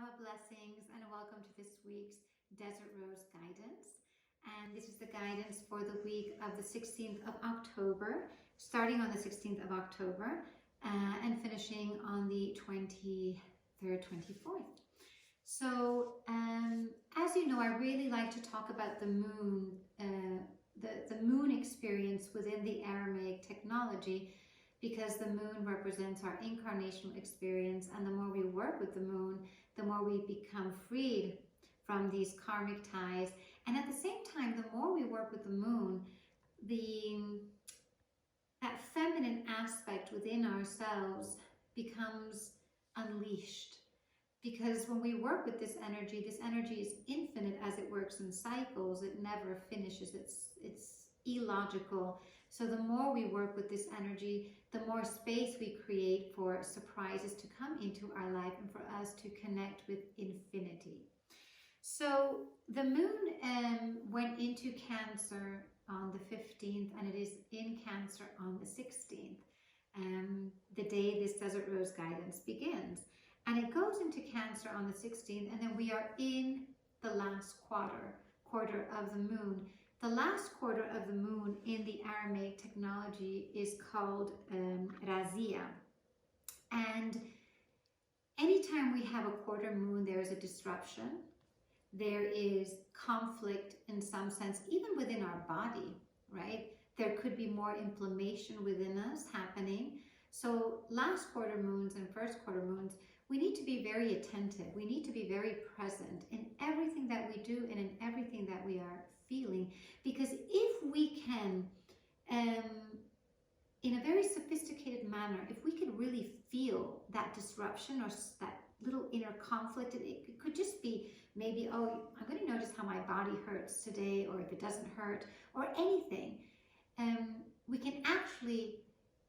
Alaha blessings and welcome to this week's Desert Rose guidance. And this is the guidance for the week of the 16th of October, starting on the 16th of October and finishing on the 23rd, 24th. So as you know, I really like to talk about the moon, the moon experience within the Aramaic technology, because the moon represents our incarnational experience, and the more we work with the moon, the more we become freed from these karmic ties. And at the same time, the more we work with the moon, that feminine aspect within ourselves becomes unleashed. Because when we work with this energy is infinite as it works in cycles. It never finishes. It's illogical. So the more we work with this energy, the more space we create for surprises to come into our life and for us to connect with infinity. So the moon went into Cancer on the 15th, and it is in Cancer on the 16th, the day this Desert Rose guidance begins. And it goes into Cancer on the 16th, and then we are in the last quarter of the moon. The last quarter of the moon in the Aramaic technology is called Razia. And anytime we have a quarter moon, there is a disruption. There is conflict in some sense, even within our body, right? There could be more inflammation within us happening. So last quarter moons and first quarter moons, we need to be very attentive. We need to be very present in everything that we do and in everything that we are feeling. Because if we can, in a very sophisticated manner, if we could really feel that disruption or that little inner conflict, it could just be maybe, oh, I'm going to notice how my body hurts today, or if it doesn't hurt, or anything. We can actually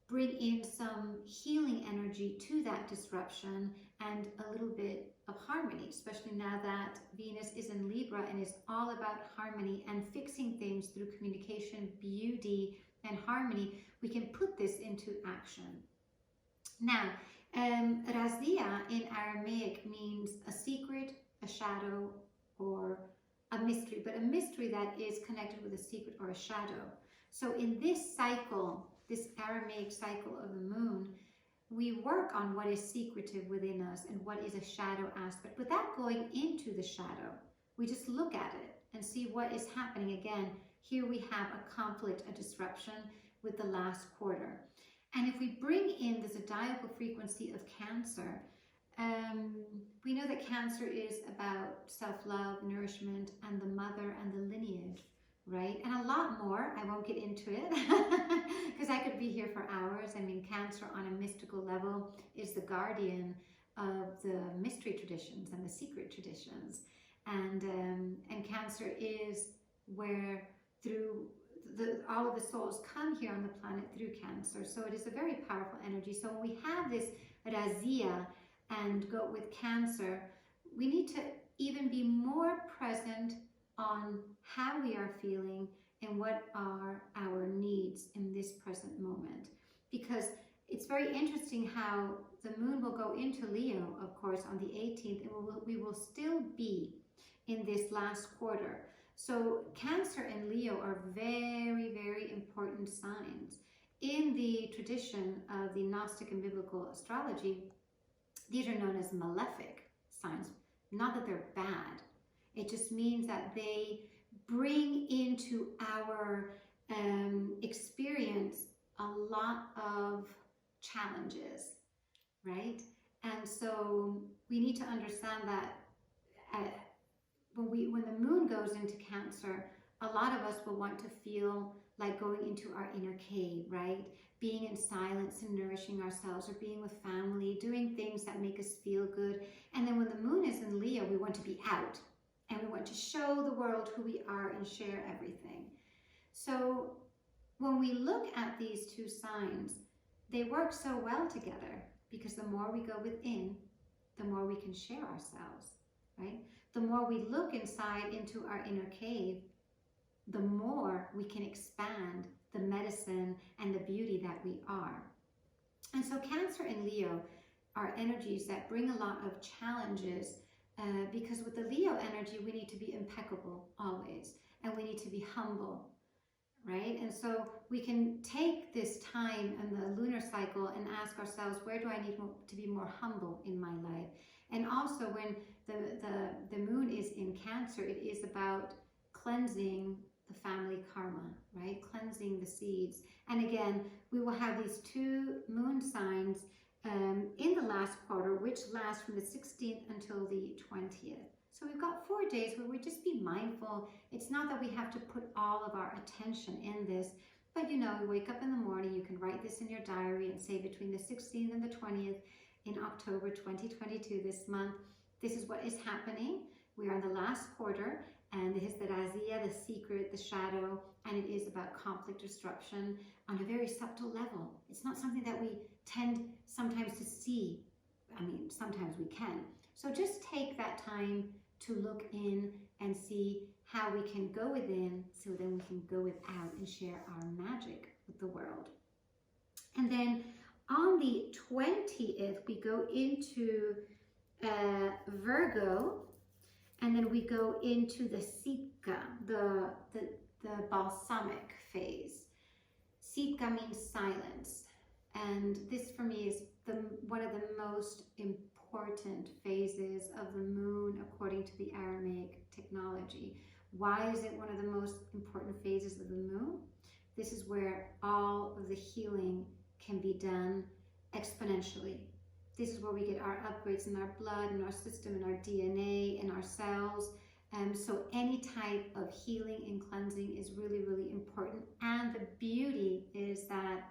bring in some healing energy to that disruption and a little bit of harmony, especially now that Venus is in Libra and is all about harmony and fixing things through communication, beauty, and harmony. We can put this into action. Now, Razia in Aramaic means a secret, a shadow, or a mystery, but a mystery that is connected with a secret or a shadow. So in this cycle, this Aramaic cycle of the moon, we work on what is secretive within us and what is a shadow aspect. Without going into the shadow, we just look at it and see what is happening. Again, here we have a conflict, a disruption with the last quarter. And if we bring in the zodiacal frequency of Cancer, we know that Cancer is about self-love, nourishment, and the mother and the lineage, right? And a lot more. I won't get into it because I could be here for hours. I mean, Cancer on a mystical level is the guardian of the mystery traditions and the secret traditions. And Cancer is where through all of the souls come here on the planet through Cancer. So it is a very powerful energy. So when we have this Razia and go with Cancer, we need to even be more present on how we are feeling and what are our needs in this present moment. Because it's very interesting how the moon will go into Leo, of course, on the 18th, and we will still be in this last quarter. So Cancer and Leo are very, very important signs. In the tradition of the Gnostic and biblical astrology, these are known as malefic signs. Not that they're bad. It just means that they bring into our experience a lot of challenges, right? And so we need to understand that when the moon goes into Cancer, a lot of us will want to feel like going into our inner cave, right? Being in silence and nourishing ourselves, or being with family, doing things that make us feel good. And then when the moon is in Leo, we want to be out. And we want to show the world who we are and share everything. So when we look at these two signs, they work so well together, because the more we go within, the more we can share ourselves, right? The more we look inside into our inner cave, the more we can expand the medicine and the beauty that we are. And so Cancer and Leo are energies that bring a lot of challenges because with the Leo energy, we need to be impeccable always, and we need to be humble, right? And so we can take this time and the lunar cycle and ask ourselves, where do I need to be more humble in my life? And also when the moon is in Cancer, it is about cleansing the family karma, right? Cleansing the seeds. And again, we will have these two moon signs in the last quarter, which lasts from the 16th until the 20th. So we've got 4 days where we just be mindful. It's not that we have to put all of our attention in this, but you know, you wake up in the morning, you can write this in your diary and say between the 16th and the 20th in October 2022, this month, this is what is happening. We are in the last quarter, and this is the Razia, the secret, the shadow, and it is about conflict disruption on a very subtle level. It's not something that we tend sometimes to see. I mean, sometimes we can. So just take that time to look in and see how we can go within so then we can go without and share our magic with the world. And then on the 20th, we go into Virgo, and then we go into the Sitka, the balsamic phase. Sitka means silence. And this for me is one of the most important phases of the moon according to the Aramaic technology. Why is it one of the most important phases of the moon? This is where all of the healing can be done exponentially. This is where we get our upgrades in our blood, in our system, in our DNA, in our cells. So any type of healing and cleansing is really, really important. And the beauty is that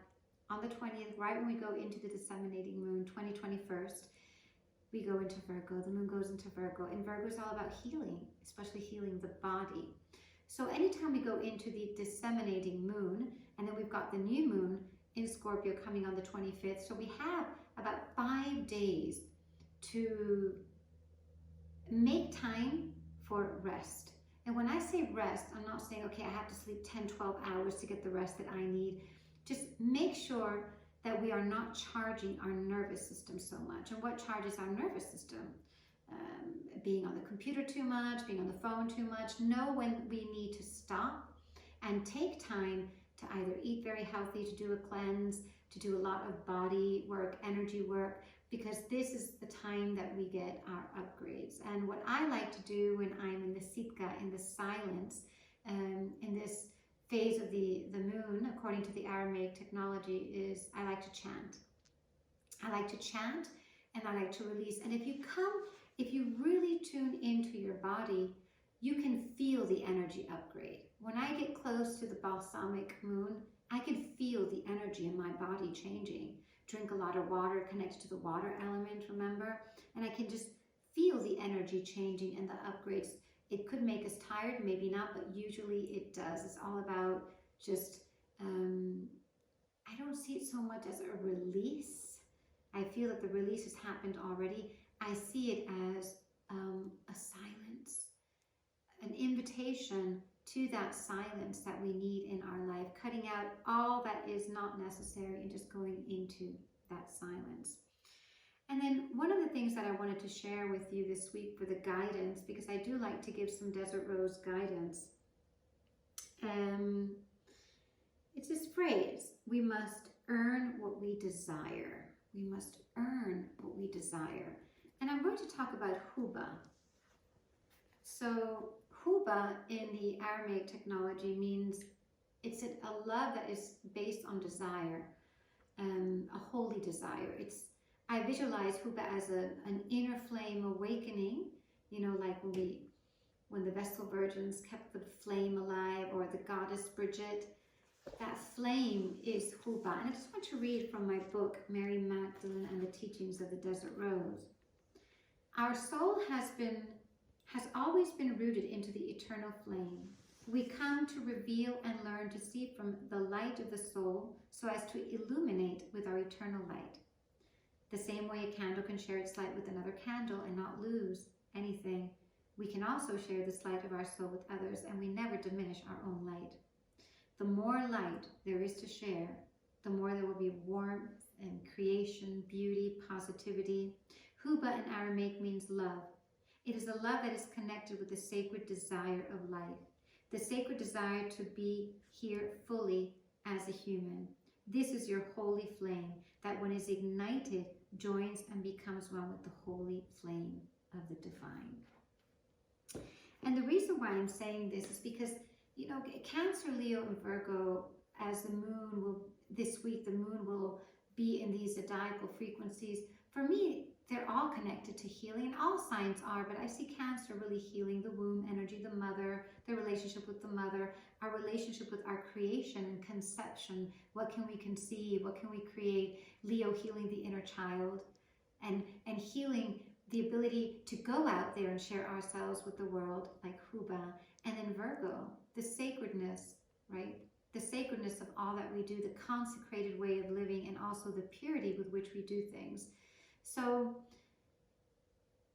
on the 20th, right when we go into the disseminating moon, 21st, we go into Virgo. The moon goes into Virgo. And Virgo is all about healing, especially healing the body. So anytime we go into the disseminating moon, and then we've got the new moon in Scorpio coming on the 25th. So we have about 5 days to make time for rest. And when I say rest, I'm not saying, okay, I have to sleep 10, 12 hours to get the rest that I need. Just make sure that we are not charging our nervous system so much. And what charges our nervous system? Being on the computer too much, being on the phone too much. Know when we need to stop and take time to either eat very healthy, to do a cleanse, to do a lot of body work, energy work, because this is the time that we get our upgrades. And what I like to do when I'm in the Sitka, in the silence, in this phase of the moon, according to the Aramaic technology, is I like to chant. I like to chant and I like to release. And if you really tune into your body, you can feel the energy upgrade. When I get close to the balsamic moon, I can feel the energy in my body changing. Drink a lot of water, connect to the water element, remember? And I can just feel the energy changing and the upgrades. It could make us tired, maybe not, but usually it does. It's all about just, I don't see it so much as a release. I feel that the release has happened already. I see it as a silence, an invitation to that silence that we need in our life, cutting out all that is not necessary and just going into that silence. And then one of the things that I wanted to share with you this week for the guidance, because I do like to give some Desert Rose guidance, it's this phrase, we must earn what we desire. We must earn what we desire. And I'm going to talk about huba. So huba in the Aramaic technology means it's a love that is based on desire, a holy desire. I visualize huba as an inner flame awakening, you know, like when the Vestal Virgins kept the flame alive, or the goddess Bridget. That flame is huba. And I just want to read from my book, Mary Magdalene and the Teachings of the Desert Rose. Our soul has always been rooted into the eternal flame. We come to reveal and learn to see from the light of the soul so as to illuminate with our eternal light. The same way a candle can share its light with another candle and not lose anything, we can also share this light of our soul with others, and we never diminish our own light. The more light there is to share, the more there will be warmth and creation, beauty, positivity. Huba in Aramaic means love, It is a love that is connected with the sacred desire of life, the sacred desire to be here fully as a human. This is your holy flame that when is ignited, joins and becomes one with the holy flame of the divine. And the reason why I'm saying this is because, you know, Cancer, Leo, and Virgo, as the moon will, this week, the moon will be in these zodiacal frequencies. For me, they're all connected to healing, and all signs are, but I see Cancer really healing the womb energy, the mother, the relationship with the mother, our relationship with our creation and conception. What can we conceive? What can we create? Leo healing the inner child and healing the ability to go out there and share ourselves with the world, like Huba. And then Virgo, the sacredness, right? The sacredness of all that we do, the consecrated way of living, and also the purity with which we do things. So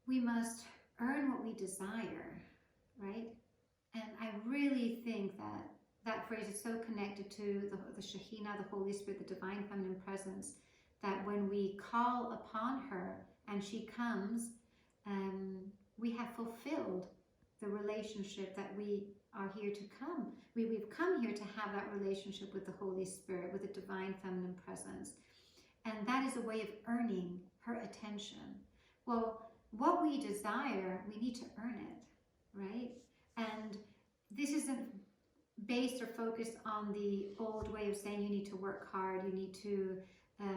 we must earn what we desire, right? And I really think that that phrase is so connected to the Shekhinah, the Holy Spirit, the divine feminine presence, that when we call upon her and she comes, we have fulfilled the relationship that we are here to come. We've come here to have that relationship with the Holy Spirit, with the divine feminine presence. And that is a way of earning her attention. Well, what we desire, we need to earn it, right? And this isn't based or focused on the old way of saying you need to work hard, you need to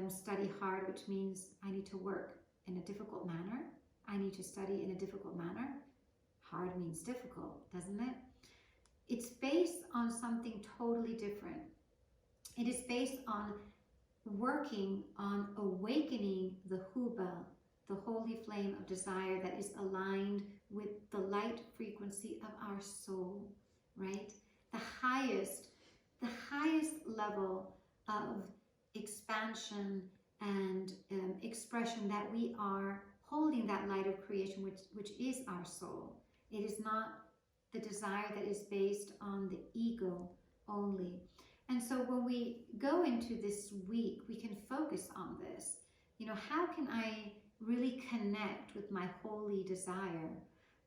study hard, which means I need to work in a difficult manner. I need to study in a difficult manner. Hard means difficult, doesn't it? It's based on something totally different. It is based on working on awakening the Huba, the holy flame of desire that is aligned with the light frequency of our soul, right? The highest level of expansion and expression that we are holding, that light of creation, which is our soul. It is not the desire that is based on the ego only. And so when we go into this week, we can focus on this. You know, how can I really connect with my holy desire,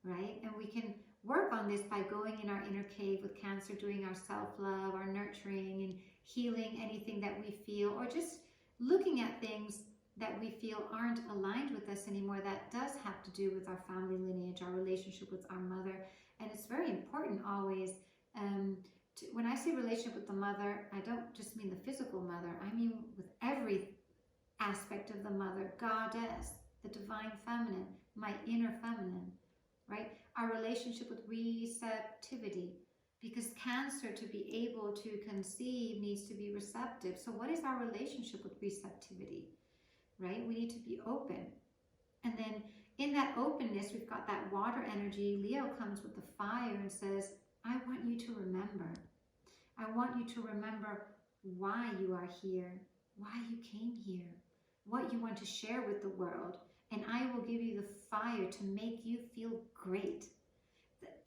right? And we can work on this by going in our inner cave with Cancer, doing our self-love, our nurturing, and healing anything that we feel, or just looking at things that we feel aren't aligned with us anymore. That does have to do with our family lineage, our relationship with our mother. And it's very important always, when I say relationship with the mother, I don't just mean the physical mother. I mean with every aspect of the mother, goddess, the divine feminine, my inner feminine, right? Our relationship with receptivity, because Cancer, to be able to conceive, needs to be receptive. So what is our relationship with receptivity, right? We need to be open. And then in that openness, we've got that water energy. Leo comes with the fire and says, I want you to remember. I want you to remember why you are here, why you came here, what you want to share with the world. And I will give you the fire to make you feel great,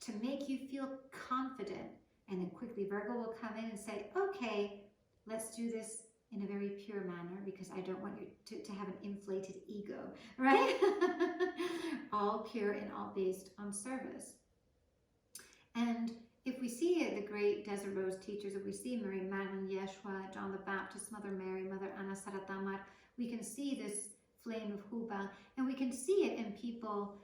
to make you feel confident. And then quickly Virgo will come in and say, okay, let's do this in a very pure manner, because I don't want you to have an inflated ego, right? All pure and all based on service. And if we see the great Desert Rose teachers, if we see Mary Magdalene, Yeshua, John the Baptist, Mother Mary, Mother Anna Saratamar, we can see this flame of Huba, and we can see it in people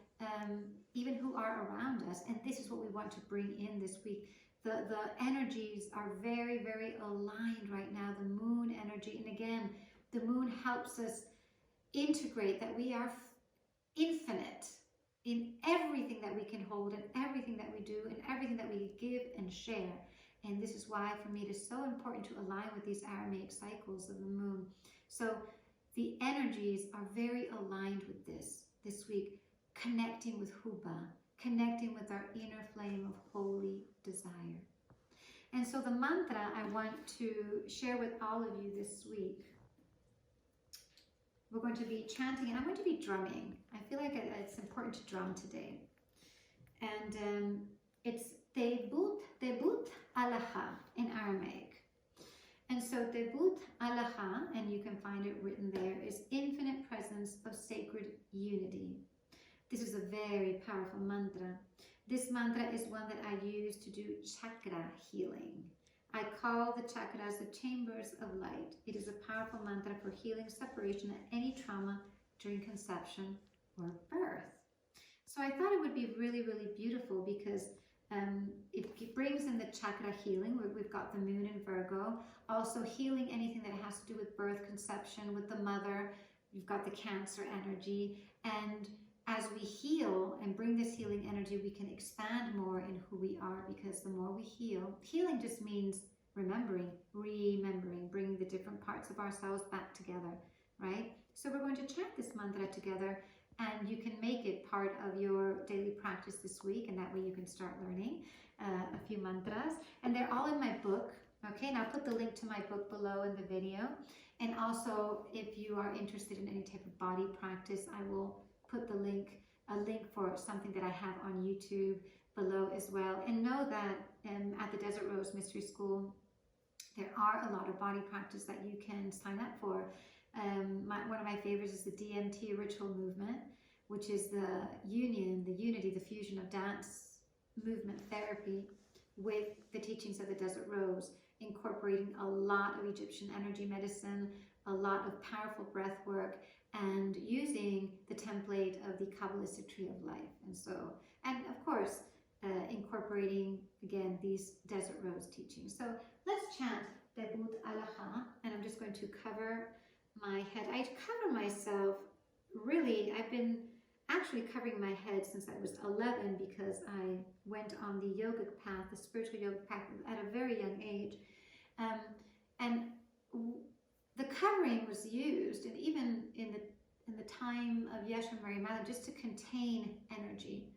even who are around us. And this is what we want to bring in this week. The energies are very, very aligned right now, the moon energy. And again, the moon helps us integrate that we are infinite in everything that we can hold, and everything that we do, and everything that we give and share. And this is why, for me, it is so important to align with these Aramaic cycles of the moon. So the energies are very aligned with this week, connecting with Huba, connecting with our inner flame of holy desire. And so the mantra I want to share with all of you this week, we're going to be chanting, and I'm going to be drumming. I feel like it's important to drum today. And it's Teyboot, Alaha in Aramaic. And so Teyboot, Alaha, and you can find it written there, is infinite presence of sacred unity. This is a very powerful mantra. This mantra is one that I use to do chakra healing. I call the chakras the chambers of light. It is a powerful mantra for healing separation and any trauma during conception or birth. So I thought it would be really, really beautiful because it brings in the chakra healing. We've got the moon in Virgo. Also healing anything that has to do with birth, conception, with the mother. You've got the Cancer energy. And as we heal and bring this healing energy, we can expand more in who we are, because the more we heal, healing just means remembering, bringing the different parts of ourselves back together, right? So we're going to chant this mantra together, and you can make it part of your daily practice this week, and that way you can start learning a few mantras. And they're all in my book, okay? And I'll put the link to my book below in the video. And also, if you are interested in any type of body practice, I will put a link for something that I have on YouTube below as well. And know that at the Desert Rose Mystery School, there are a lot of body practice that you can sign up for. One of my favorites is the DMT ritual movement, which is the unity, the fusion of dance movement therapy with the teachings of the Desert Rose, incorporating a lot of Egyptian energy medicine, a lot of powerful breath work, and using the template of the Kabbalistic Tree of Life. And of course, incorporating, again, these Desert Rose teachings. So let's chant Teyboot Alaha, and I'm just going to cover my head. I cover myself, really, I've been actually covering my head since I was 11, because I went on the yogic path, the spiritual yogic path, at a very young age. And the covering was used, and even in the time of Yeshua and Mary Mother, just to contain energy.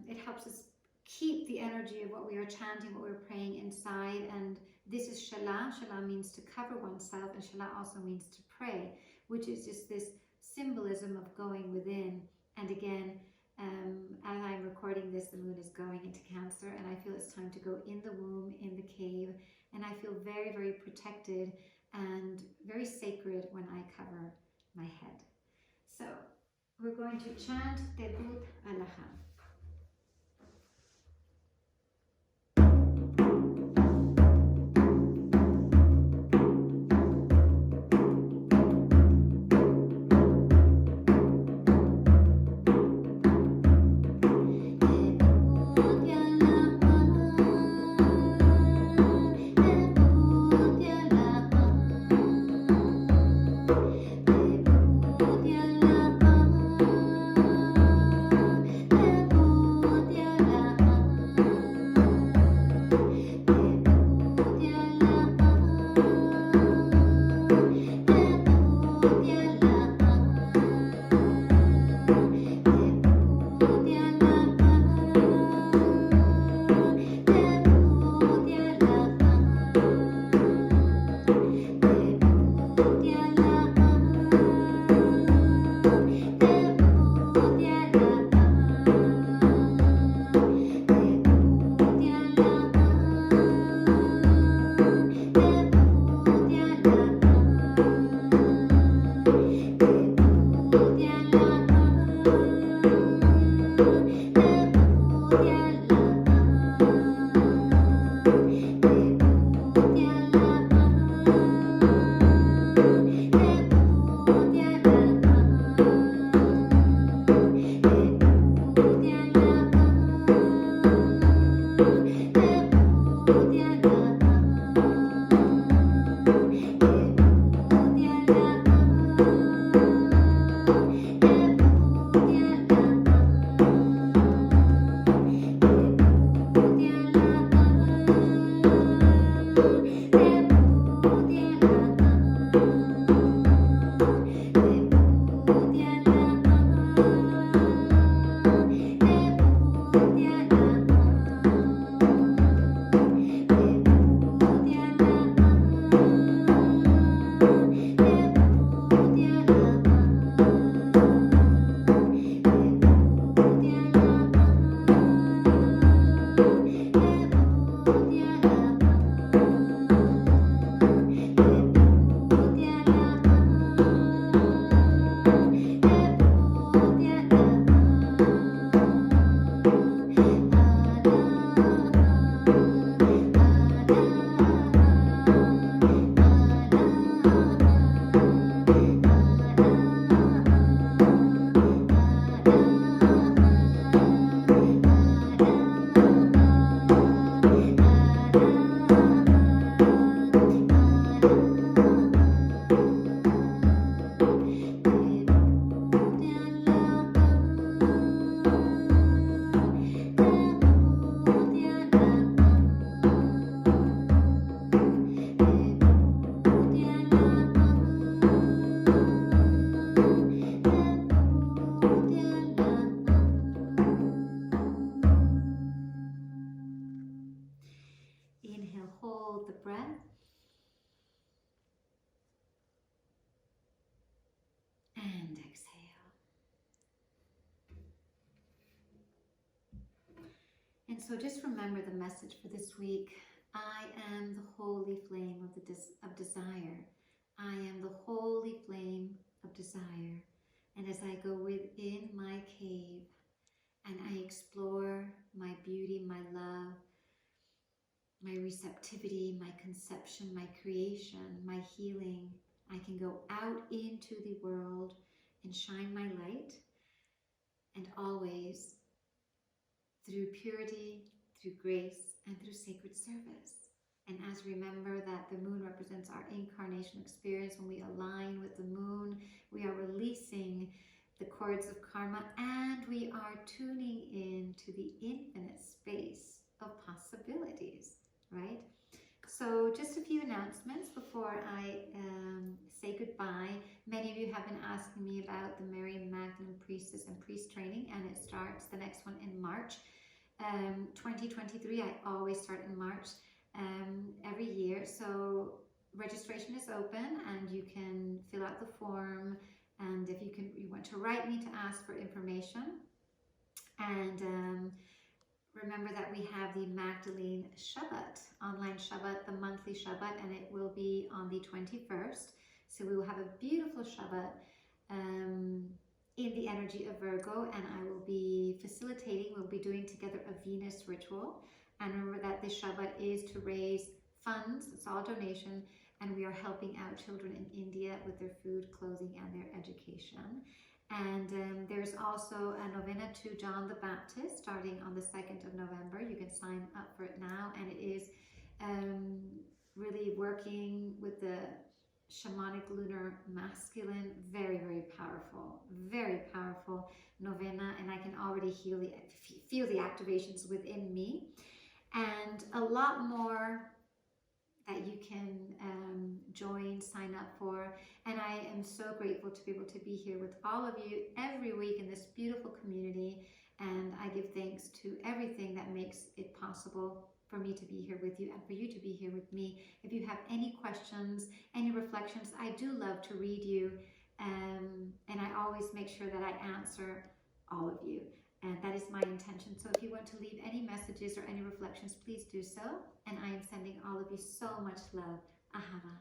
It helps us keep the energy of what we are chanting, what we're praying inside. And this is Shala. Shala means to cover oneself, and Shala also means to pray, which is just this symbolism of going within. And again, as I'm recording this, the moon is going into Cancer, and I feel it's time to go in the womb, in the cave, and I feel very, very protected and very sacred when I cover my head. So we're going to chant Teyboot Alaha. And so just remember the message for this week. I am the holy flame of desire. I am the holy flame of desire. And as I go within my cave and I explore my beauty, my love, my receptivity, my conception, my creation, my healing, I can go out into the world and shine my light, and always through purity, through grace, and through sacred service. And as remember that the moon represents our incarnation experience, when we align with the moon, we are releasing the cords of karma, and we are tuning in to the infinite space of possibilities, right? So just a few announcements before I say goodbye. Many of you have been asking me about the Mary Magdalene Priestess and Priest training, and it starts the next one in March 2023. I always start in March every year. So registration is open, and you can fill out the form. And if you want to write me to ask for information. And remember that we have the Magdalene Shabbat, online Shabbat, the monthly Shabbat, and it will be on the 21st. So we will have a beautiful Shabbat in the energy of Virgo, and I will be facilitating, we'll be doing together a Venus ritual. And remember that the Shabbat is to raise funds, it's all donation, and we are helping out children in India with their food, clothing, and their education. And there's also a novena to John the Baptist starting on the 2nd of November. You can sign up for it now, and it is really working with the shamanic lunar masculine. Very, very powerful novena, and I can already feel the activations within me, and a lot more that you can join, sign up for. And I am so grateful to be able to be here with all of you every week in this beautiful community. And I give thanks to everything that makes it possible for me to be here with you and for you to be here with me. If you have any questions, any reflections, I do love to read you. And I always make sure that I answer all of you. And that is my intention. So if you want to leave any messages or any reflections, please do so. And I am sending all of you so much love. Ahava.